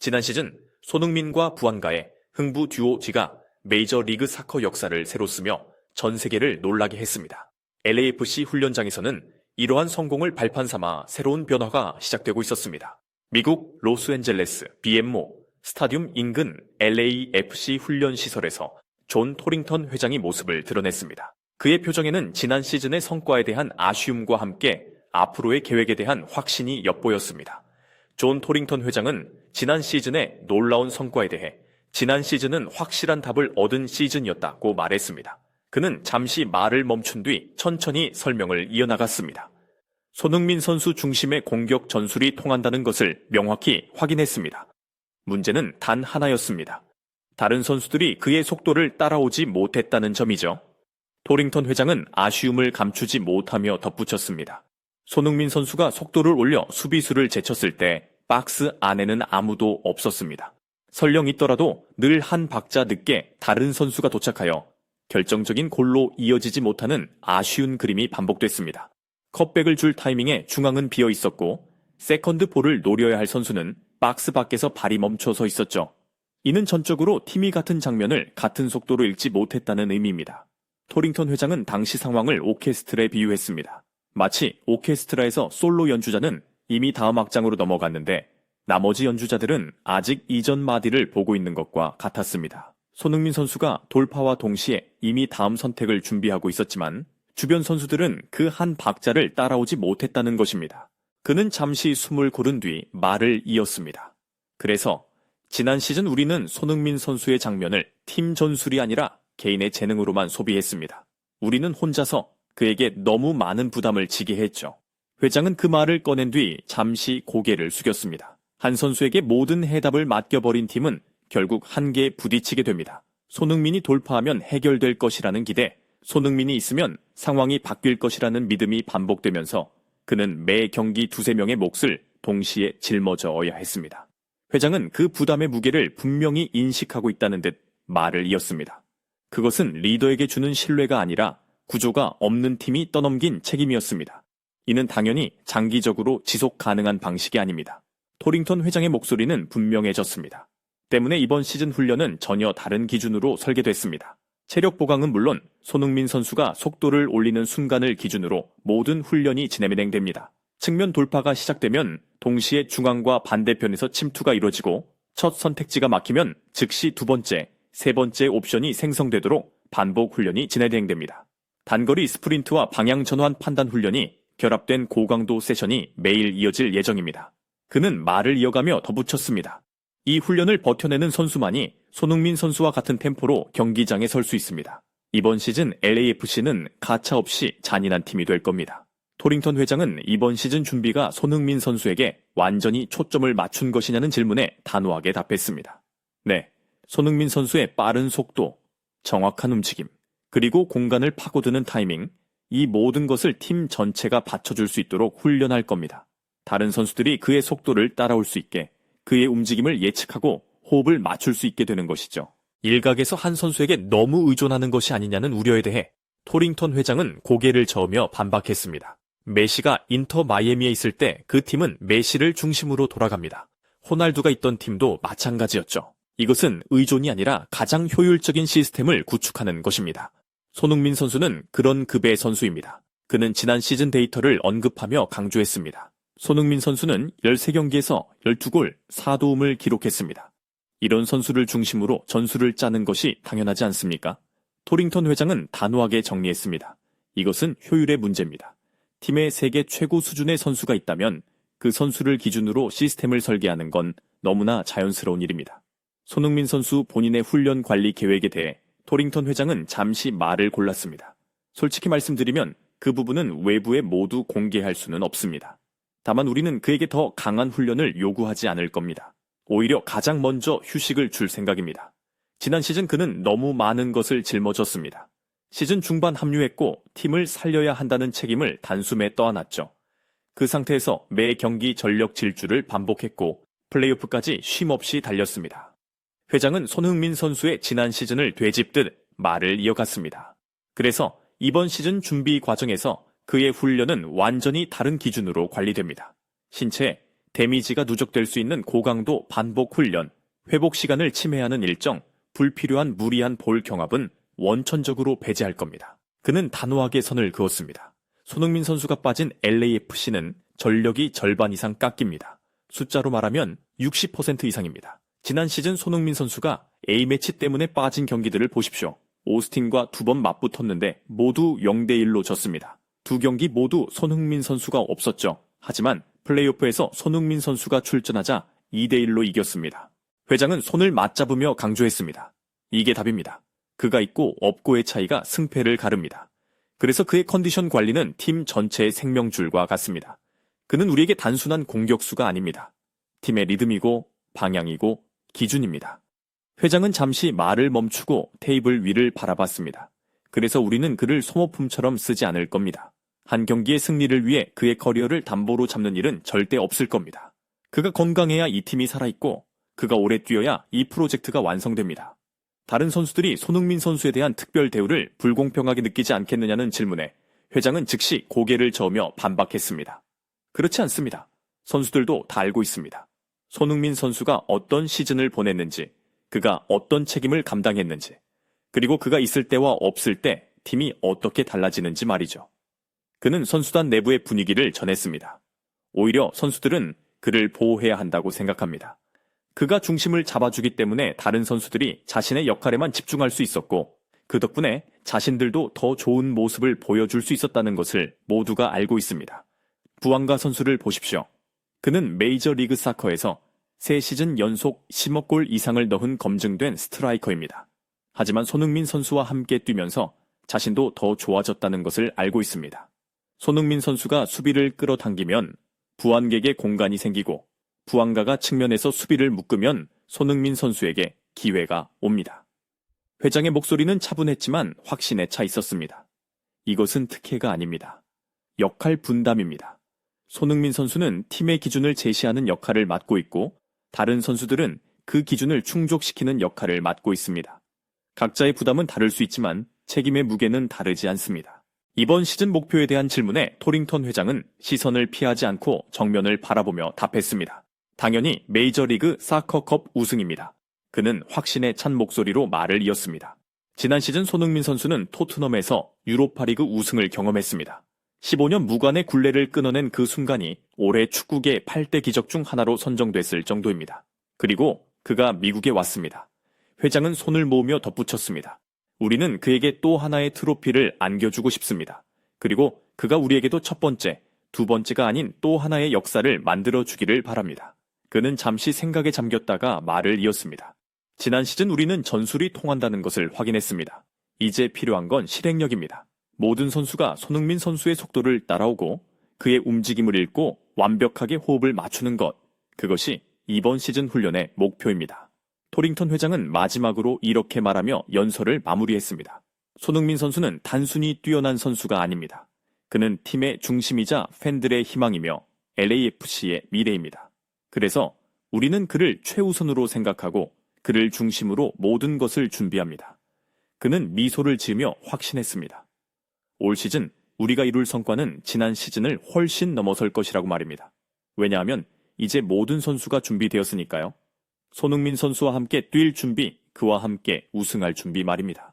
지난 시즌 손흥민과 부안가의 흥부 듀오 G가 메이저리그 사커 역사를 새로 쓰며 전 세계를 놀라게 했습니다. LAFC 훈련장에서는 이러한 성공을 발판 삼아 새로운 변화가 시작되고 있었습니다. 미국 로스앤젤레스 BMO 스타디움 인근 LAFC 훈련시설에서 존 토링턴 회장이 모습을 드러냈습니다. 그의 표정에는 지난 시즌의 성과에 대한 아쉬움과 함께 앞으로의 계획에 대한 확신이 엿보였습니다. 존 토링턴 회장은 지난 시즌의 놀라운 성과에 대해 지난 시즌은 확실한 답을 얻은 시즌이었다고 말했습니다. 그는 잠시 말을 멈춘 뒤 천천히 설명을 이어나갔습니다. 손흥민 선수 중심의 공격 전술이 통한다는 것을 명확히 확인했습니다. 문제는 단 하나였습니다. 다른 선수들이 그의 속도를 따라오지 못했다는 점이죠. 토링턴 회장은 아쉬움을 감추지 못하며 덧붙였습니다. 손흥민 선수가 속도를 올려 수비수를 제쳤을 때 박스 안에는 아무도 없었습니다. 설령 있더라도 늘 한 박자 늦게 다른 선수가 도착하여 결정적인 골로 이어지지 못하는 아쉬운 그림이 반복됐습니다. 컵백을 줄 타이밍에 중앙은 비어 있었고 세컨드 볼을 노려야 할 선수는 박스 밖에서 발이 멈춰서 있었죠. 이는 전적으로 팀이 같은 장면을 같은 속도로 읽지 못했다는 의미입니다. 토링턴 회장은 당시 상황을 오케스트라에 비유했습니다. 마치 오케스트라에서 솔로 연주자는 이미 다음 악장으로 넘어갔는데 나머지 연주자들은 아직 이전 마디를 보고 있는 것과 같았습니다. 손흥민 선수가 돌파와 동시에 이미 다음 선택을 준비하고 있었지만 주변 선수들은 그 한 박자를 따라오지 못했다는 것입니다. 그는 잠시 숨을 고른 뒤 말을 이었습니다. 그래서 지난 시즌 우리는 손흥민 선수의 장면을 팀 전술이 아니라 개인의 재능으로만 소비했습니다. 우리는 혼자서 그에게 너무 많은 부담을 지게 했죠. 회장은 그 말을 꺼낸 뒤 잠시 고개를 숙였습니다. 한 선수에게 모든 해답을 맡겨버린 팀은 결국 한계에 부딪히게 됩니다. 손흥민이 돌파하면 해결될 것이라는 기대, 손흥민이 있으면 상황이 바뀔 것이라는 믿음이 반복되면서 그는 매 경기 두세 명의 몫을 동시에 짊어져야 했습니다. 회장은 그 부담의 무게를 분명히 인식하고 있다는 듯 말을 이었습니다. 그것은 리더에게 주는 신뢰가 아니라 구조가 없는 팀이 떠넘긴 책임이었습니다. 이는 당연히 장기적으로 지속 가능한 방식이 아닙니다. 토링턴 회장의 목소리는 분명해졌습니다. 때문에 이번 시즌 훈련은 전혀 다른 기준으로 설계됐습니다. 체력 보강은 물론 손흥민 선수가 속도를 올리는 순간을 기준으로 모든 훈련이 진행됩니다. 측면 돌파가 시작되면 동시에 중앙과 반대편에서 침투가 이루어지고 첫 선택지가 막히면 즉시 두 번째, 세 번째 옵션이 생성되도록 반복 훈련이 진행됩니다. 단거리 스프린트와 방향 전환 판단 훈련이 결합된 고강도 세션이 매일 이어질 예정입니다. 그는 말을 이어가며 덧붙였습니다. 이 훈련을 버텨내는 선수만이 손흥민 선수와 같은 템포로 경기장에 설 수 있습니다. 이번 시즌 LAFC는 가차없이 잔인한 팀이 될 겁니다. 토링턴 회장은 이번 시즌 준비가 손흥민 선수에게 완전히 초점을 맞춘 것이냐는 질문에 단호하게 답했습니다. 네, 손흥민 선수의 빠른 속도, 정확한 움직임, 그리고 공간을 파고드는 타이밍, 이 모든 것을 팀 전체가 받쳐줄 수 있도록 훈련할 겁니다. 다른 선수들이 그의 속도를 따라올 수 있게 그의 움직임을 예측하고 호흡을 맞출 수 있게 되는 것이죠. 일각에서 한 선수에게 너무 의존하는 것이 아니냐는 우려에 대해 토링턴 회장은 고개를 저으며 반박했습니다. 메시가 인터 마이애미에 있을 때 그 팀은 메시를 중심으로 돌아갑니다. 호날두가 있던 팀도 마찬가지였죠. 이것은 의존이 아니라 가장 효율적인 시스템을 구축하는 것입니다. 손흥민 선수는 그런 급의 선수입니다. 그는 지난 시즌 데이터를 언급하며 강조했습니다. 손흥민 선수는 13경기에서 12골 4도움을 기록했습니다. 이런 선수를 중심으로 전술을 짜는 것이 당연하지 않습니까? 토링턴 회장은 단호하게 정리했습니다. 이것은 효율의 문제입니다. 팀에 세계 최고 수준의 선수가 있다면 그 선수를 기준으로 시스템을 설계하는 건 너무나 자연스러운 일입니다. 손흥민 선수 본인의 훈련 관리 계획에 대해 토링턴 회장은 잠시 말을 골랐습니다. 솔직히 말씀드리면 그 부분은 외부에 모두 공개할 수는 없습니다. 다만 우리는 그에게 더 강한 훈련을 요구하지 않을 겁니다. 오히려 가장 먼저 휴식을 줄 생각입니다. 지난 시즌 그는 너무 많은 것을 짊어졌습니다. 시즌 중반 합류했고 팀을 살려야 한다는 책임을 단숨에 떠안았죠. 그 상태에서 매 경기 전력 질주를 반복했고 플레이오프까지 쉼없이 달렸습니다. 회장은 손흥민 선수의 지난 시즌을 되짚듯 말을 이어갔습니다. 그래서 이번 시즌 준비 과정에서 그의 훈련은 완전히 다른 기준으로 관리됩니다. 신체, 데미지가 누적될 수 있는 고강도 반복 훈련, 회복 시간을 침해하는 일정, 불필요한 무리한 볼 경합은 원천적으로 배제할 겁니다. 그는 단호하게 선을 그었습니다. 손흥민 선수가 빠진 LAFC는 전력이 절반 이상 깎입니다. 숫자로 말하면 60% 이상입니다. 지난 시즌 손흥민 선수가 A매치 때문에 빠진 경기들을 보십시오. 오스틴과 2번 맞붙었는데 모두 0대1로 졌습니다. 두 경기 모두 손흥민 선수가 없었죠. 하지만 플레이오프에서 손흥민 선수가 출전하자 2대1로 이겼습니다. 회장은 손을 맞잡으며 강조했습니다. 이게 답입니다. 그가 있고 없고의 차이가 승패를 가릅니다. 그래서 그의 컨디션 관리는 팀 전체의 생명줄과 같습니다. 그는 우리에게 단순한 공격수가 아닙니다. 팀의 리듬이고 방향이고 기준입니다. 회장은 잠시 말을 멈추고 테이블 위를 바라봤습니다. 그래서 우리는 그를 소모품처럼 쓰지 않을 겁니다. 한 경기의 승리를 위해 그의 커리어를 담보로 잡는 일은 절대 없을 겁니다. 그가 건강해야 이 팀이 살아있고 그가 오래 뛰어야 이 프로젝트가 완성됩니다. 다른 선수들이 손흥민 선수에 대한 특별 대우를 불공평하게 느끼지 않겠느냐는 질문에 회장은 즉시 고개를 저으며 반박했습니다. 그렇지 않습니다. 선수들도 다 알고 있습니다. 손흥민 선수가 어떤 시즌을 보냈는지, 그가 어떤 책임을 감당했는지, 그리고 그가 있을 때와 없을 때 팀이 어떻게 달라지는지 말이죠. 그는 선수단 내부의 분위기를 전했습니다. 오히려 선수들은 그를 보호해야 한다고 생각합니다. 그가 중심을 잡아주기 때문에 다른 선수들이 자신의 역할에만 집중할 수 있었고 그 덕분에 자신들도 더 좋은 모습을 보여줄 수 있었다는 것을 모두가 알고 있습니다. 부안가 선수를 보십시오. 그는 메이저리그 사커에서 3시즌 연속 10억 골 이상을 넣은 검증된 스트라이커입니다. 하지만 손흥민 선수와 함께 뛰면서 자신도 더 좋아졌다는 것을 알고 있습니다. 손흥민 선수가 수비를 끌어당기면 부안객의 공간이 생기고 부안가가 측면에서 수비를 묶으면 손흥민 선수에게 기회가 옵니다. 회장의 목소리는 차분했지만 확신에 차 있었습니다. 이것은 특혜가 아닙니다. 역할 분담입니다. 손흥민 선수는 팀의 기준을 제시하는 역할을 맡고 있고 다른 선수들은 그 기준을 충족시키는 역할을 맡고 있습니다. 각자의 부담은 다를 수 있지만 책임의 무게는 다르지 않습니다. 이번 시즌 목표에 대한 질문에 토링턴 회장은 시선을 피하지 않고 정면을 바라보며 답했습니다. 당연히 메이저리그 사커컵 우승입니다. 그는 확신에 찬 목소리로 말을 이었습니다. 지난 시즌 손흥민 선수는 토트넘에서 유로파리그 우승을 경험했습니다. 15년 무관의 굴레를 끊어낸 그 순간이 올해 축구계 8대 기적 중 하나로 선정됐을 정도입니다. 그리고 그가 미국에 왔습니다. 회장은 손을 모으며 덧붙였습니다. 우리는 그에게 또 하나의 트로피를 안겨주고 싶습니다. 그리고 그가 우리에게도 첫 번째, 두 번째가 아닌 또 하나의 역사를 만들어주기를 바랍니다. 그는 잠시 생각에 잠겼다가 말을 이었습니다. 지난 시즌 우리는 전술이 통한다는 것을 확인했습니다. 이제 필요한 건 실행력입니다. 모든 선수가 손흥민 선수의 속도를 따라오고 그의 움직임을 읽고 완벽하게 호흡을 맞추는 것, 그것이 이번 시즌 훈련의 목표입니다. 토링턴 회장은 마지막으로 이렇게 말하며 연설을 마무리했습니다. 손흥민 선수는 단순히 뛰어난 선수가 아닙니다. 그는 팀의 중심이자 팬들의 희망이며 LAFC의 미래입니다. 그래서 우리는 그를 최우선으로 생각하고 그를 중심으로 모든 것을 준비합니다. 그는 미소를 지으며 확신했습니다. 올 시즌 우리가 이룰 성과는 지난 시즌을 훨씬 넘어설 것이라고 말입니다. 왜냐하면 이제 모든 선수가 준비되었으니까요. 손흥민 선수와 함께 뛸 준비, 그와 함께 우승할 준비 말입니다.